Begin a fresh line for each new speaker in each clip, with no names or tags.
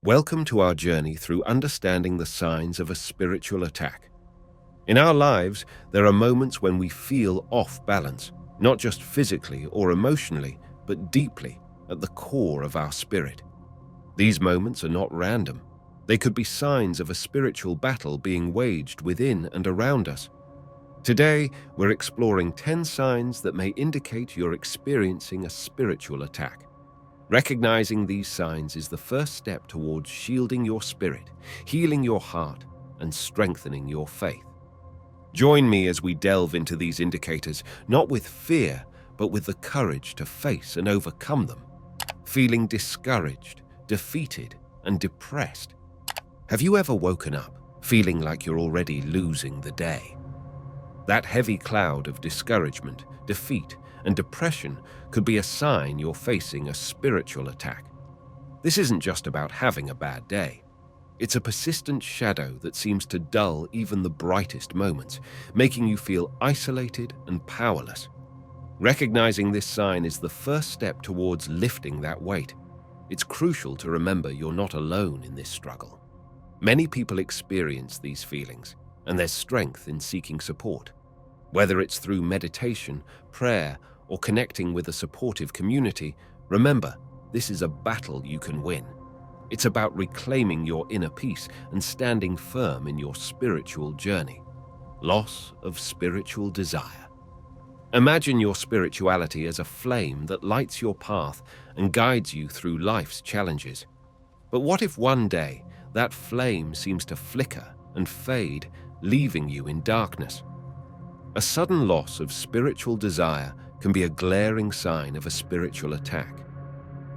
Welcome to our journey through understanding the signs of a spiritual attack. In our lives, there are moments when we feel off balance, not just physically or emotionally, but deeply at the core of our spirit. These moments are not random. They could be signs of a spiritual battle being waged within and around us. Today, we're exploring 10 signs that may indicate you're experiencing a spiritual attack. Recognizing these signs is the first step towards shielding your spirit, healing your heart, and strengthening your faith. Join me as we delve into these indicators, not with fear, but with the courage to face and overcome them. Feeling discouraged, defeated, and depressed. Have you ever woken up feeling like you're already losing the day? That heavy cloud of discouragement, defeat, and depression could be a sign you're facing a spiritual attack. This isn't just about having a bad day. It's a persistent shadow that seems to dull even the brightest moments, making you feel isolated and powerless. Recognizing this sign is the first step towards lifting that weight. It's crucial to remember you're not alone in this struggle. Many people experience these feelings, and there's strength in seeking support. Whether it's through meditation, prayer, or connecting with a supportive community, remember, this is a battle you can win. It's about reclaiming your inner peace and standing firm in your spiritual journey. Loss of spiritual desire. Imagine your spirituality as a flame that lights your path and guides you through life's challenges. But what if one day that flame seems to flicker and fade, leaving you in darkness? A sudden loss of spiritual desire can be a glaring sign of a spiritual attack.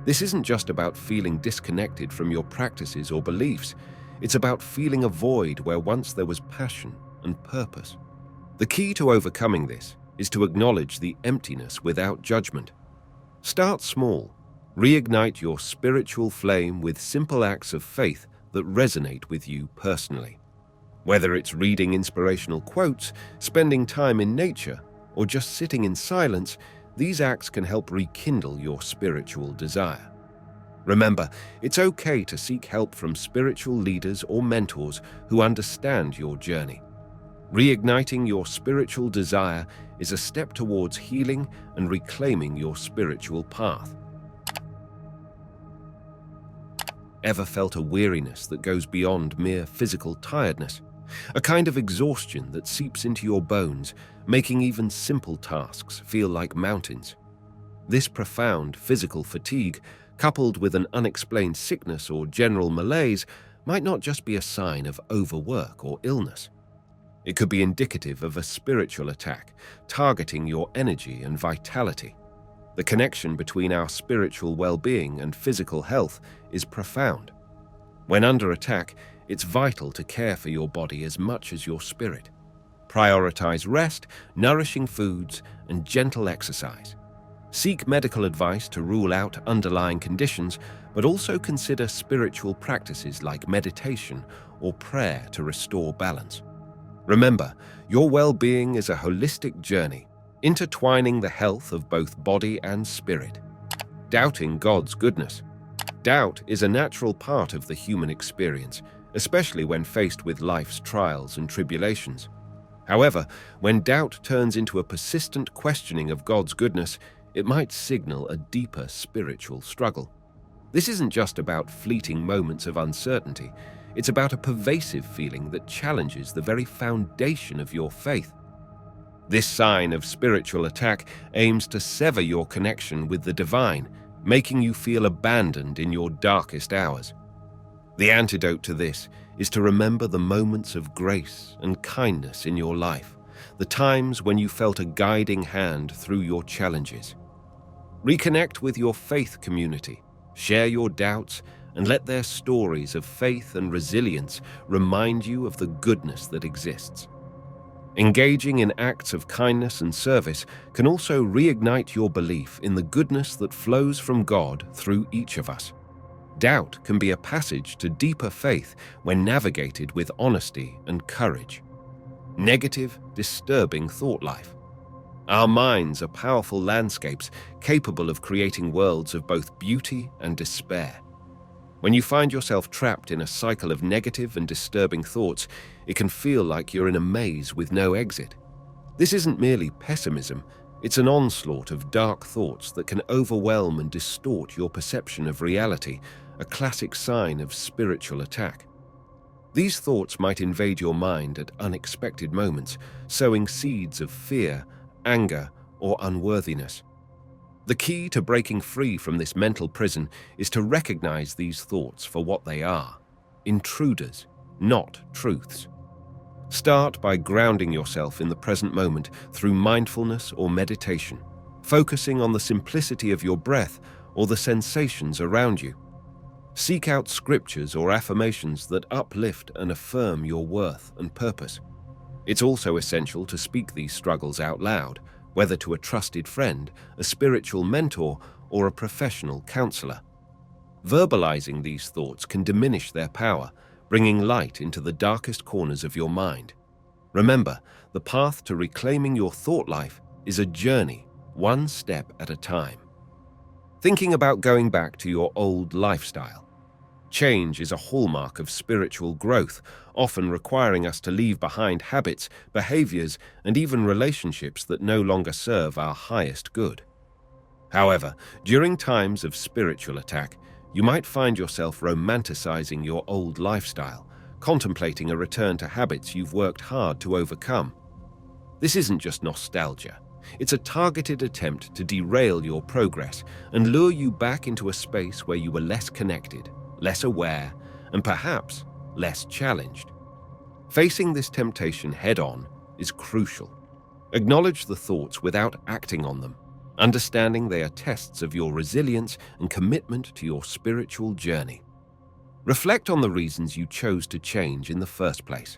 This isn't just about feeling disconnected from your practices or beliefs. It's about feeling a void where once there was passion and purpose. The key to overcoming this is to acknowledge the emptiness without judgment. Start small. Reignite your spiritual flame with simple acts of faith that resonate with you personally. Whether it's reading inspirational quotes, spending time in nature, or just sitting in silence, these acts can help rekindle your spiritual desire. Remember, it's okay to seek help from spiritual leaders or mentors who understand your journey. Reigniting your spiritual desire is a step towards healing and reclaiming your spiritual path. Ever felt a weariness that goes beyond mere physical tiredness? A kind of exhaustion that seeps into your bones, making even simple tasks feel like mountains. This profound physical fatigue, coupled with an unexplained sickness or general malaise, might not just be a sign of overwork or illness. It could be indicative of a spiritual attack, targeting your energy and vitality. The connection between our spiritual well-being and physical health is profound. When under attack, it's vital to care for your body as much as your spirit. Prioritize rest, nourishing foods, and gentle exercise. Seek medical advice to rule out underlying conditions, but also consider spiritual practices like meditation or prayer to restore balance. Remember, your well-being is a holistic journey, intertwining the health of both body and spirit. Doubting God's goodness. Doubt is a natural part of the human experience, especially when faced with life's trials and tribulations. However, when doubt turns into a persistent questioning of God's goodness, it might signal a deeper spiritual struggle. This isn't just about fleeting moments of uncertainty. It's about a pervasive feeling that challenges the very foundation of your faith. This sign of spiritual attack aims to sever your connection with the divine, making you feel abandoned in your darkest hours. The antidote to this is to remember the moments of grace and kindness in your life, the times when you felt a guiding hand through your challenges. Reconnect with your faith community, share your doubts, and let their stories of faith and resilience remind you of the goodness that exists. Engaging in acts of kindness and service can also reignite your belief in the goodness that flows from God through each of us. Doubt can be a passage to deeper faith when navigated with honesty and courage. Negative, disturbing thought life. Our minds are powerful landscapes capable of creating worlds of both beauty and despair. When you find yourself trapped in a cycle of negative and disturbing thoughts, it can feel like you're in a maze with no exit. This isn't merely pessimism, it's an onslaught of dark thoughts that can overwhelm and distort your perception of reality, a classic sign of spiritual attack. These thoughts might invade your mind at unexpected moments, sowing seeds of fear, anger, or unworthiness. The key to breaking free from this mental prison is to recognize these thoughts for what they are: intruders, not truths. Start by grounding yourself in the present moment through mindfulness or meditation, focusing on the simplicity of your breath or the sensations around you. Seek out scriptures or affirmations that uplift and affirm your worth and purpose. It's also essential to speak these struggles out loud, whether to a trusted friend, a spiritual mentor, or a professional counselor. Verbalizing these thoughts can diminish their power, bringing light into the darkest corners of your mind. Remember, the path to reclaiming your thought life is a journey, one step at a time. Thinking about going back to your old lifestyle. Change is a hallmark of spiritual growth, often requiring us to leave behind habits, behaviors, and even relationships that no longer serve our highest good. However, during times of spiritual attack, you might find yourself romanticizing your old lifestyle, contemplating a return to habits you've worked hard to overcome. This isn't just nostalgia. It's a targeted attempt to derail your progress and lure you back into a space where you were less connected, less aware, and perhaps less challenged. Facing this temptation head-on is crucial. Acknowledge the thoughts without acting on them, understanding they are tests of your resilience and commitment to your spiritual journey. Reflect on the reasons you chose to change in the first place.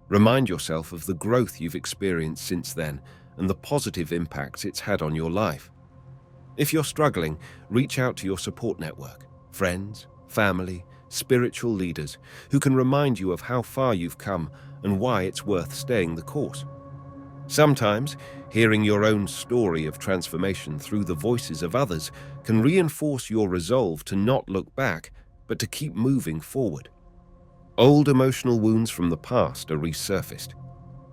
Remind yourself of the growth you've experienced since then and the positive impacts it's had on your life. If you're struggling, reach out to your support network, friends, family, spiritual leaders who can remind you of how far you've come and why it's worth staying the course. Sometimes, hearing your own story of transformation through the voices of others can reinforce your resolve to not look back, but to keep moving forward. Old emotional wounds from the past are resurfaced.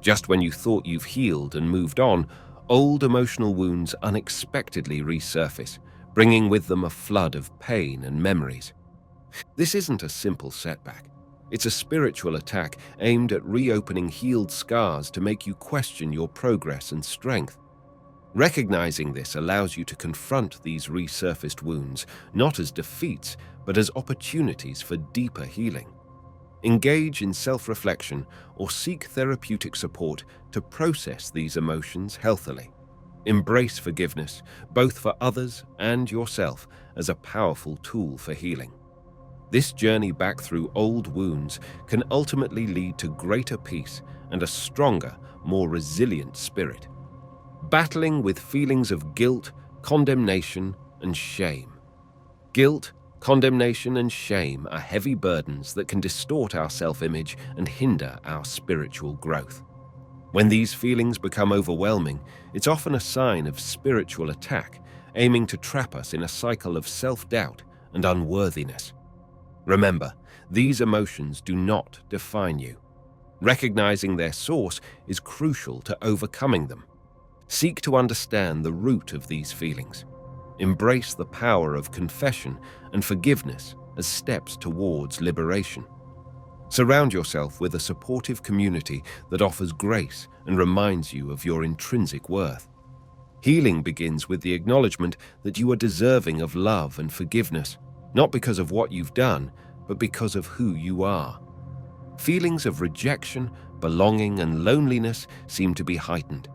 Just when you thought you've healed and moved on, old emotional wounds unexpectedly resurface, bringing with them a flood of pain and memories. This isn't a simple setback. It's a spiritual attack aimed at reopening healed scars to make you question your progress and strength. Recognizing this allows you to confront these resurfaced wounds, not as defeats, but as opportunities for deeper healing. Engage in self-reflection or seek therapeutic support to process these emotions healthily. Embrace forgiveness, both for others and yourself, as a powerful tool for healing. This journey back through old wounds can ultimately lead to greater peace and a stronger, more resilient spirit. Battling with feelings of guilt, condemnation, and shame. Guilt, condemnation, and shame are heavy burdens that can distort our self-image and hinder our spiritual growth. When these feelings become overwhelming, it's often a sign of spiritual attack, aiming to trap us in a cycle of self-doubt and unworthiness. Remember, these emotions do not define you. Recognizing their source is crucial to overcoming them. Seek to understand the root of these feelings. Embrace the power of confession and forgiveness as steps towards liberation. Surround yourself with a supportive community that offers grace and reminds you of your intrinsic worth. Healing begins with the acknowledgement that you are deserving of love and forgiveness, not because of what you've done, but because of who you are. Feelings of rejection, belonging, and loneliness seem to be heightened.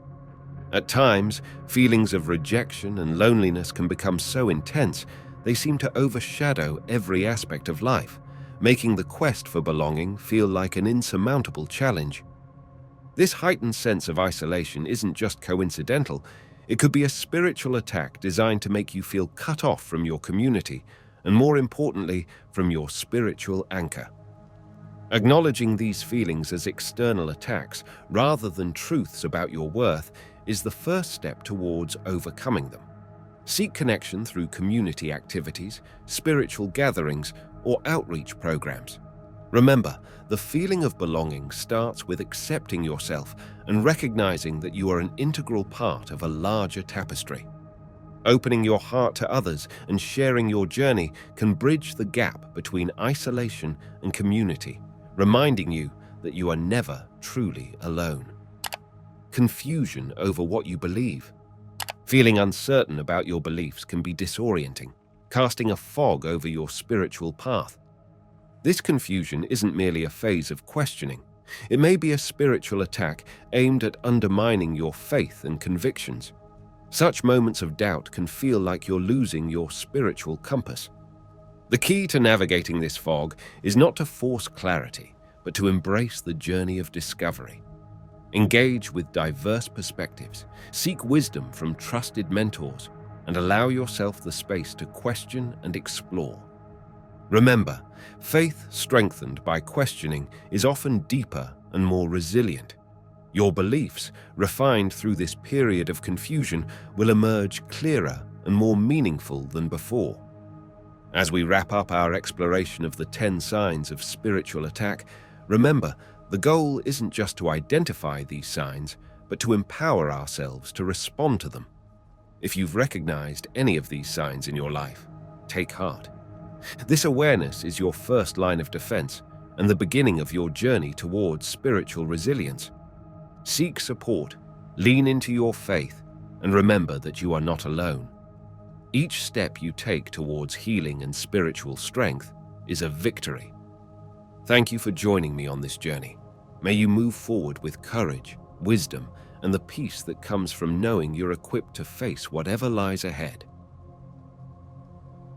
At times, feelings of rejection and loneliness can become so intense they seem to overshadow every aspect of life, making the quest for belonging feel like an insurmountable challenge. This heightened sense of isolation isn't just coincidental. It could be a spiritual attack designed to make you feel cut off from your community, and more importantly, from your spiritual anchor. Acknowledging these feelings as external attacks rather than truths about your worth is the first step towards overcoming them. Seek connection through community activities, spiritual gatherings, or outreach programs. Remember, the feeling of belonging starts with accepting yourself and recognizing that you are an integral part of a larger tapestry. Opening your heart to others and sharing your journey can bridge the gap between isolation and community, reminding you that you are never truly alone. Confusion over what you believe. Feeling uncertain about your beliefs can be disorienting, casting a fog over your spiritual path. This confusion isn't merely a phase of questioning. It may be a spiritual attack aimed at undermining your faith and convictions. Such moments of doubt can feel like you're losing your spiritual compass. The key to navigating this fog is not to force clarity, but to embrace the journey of discovery. Engage with diverse perspectives, seek wisdom from trusted mentors, and allow yourself the space to question and explore. Remember, faith strengthened by questioning is often deeper and more resilient. Your beliefs, refined through this period of confusion, will emerge clearer and more meaningful than before. As we wrap up our exploration of the 10 signs of spiritual attack, remember, the goal isn't just to identify these signs, but to empower ourselves to respond to them. If you've recognized any of these signs in your life, take heart. This awareness is your first line of defense and the beginning of your journey towards spiritual resilience. Seek support, lean into your faith, and remember that you are not alone. Each step you take towards healing and spiritual strength is a victory. Thank you for joining me on this journey. May you move forward with courage, wisdom, and the peace that comes from knowing you're equipped to face whatever lies ahead.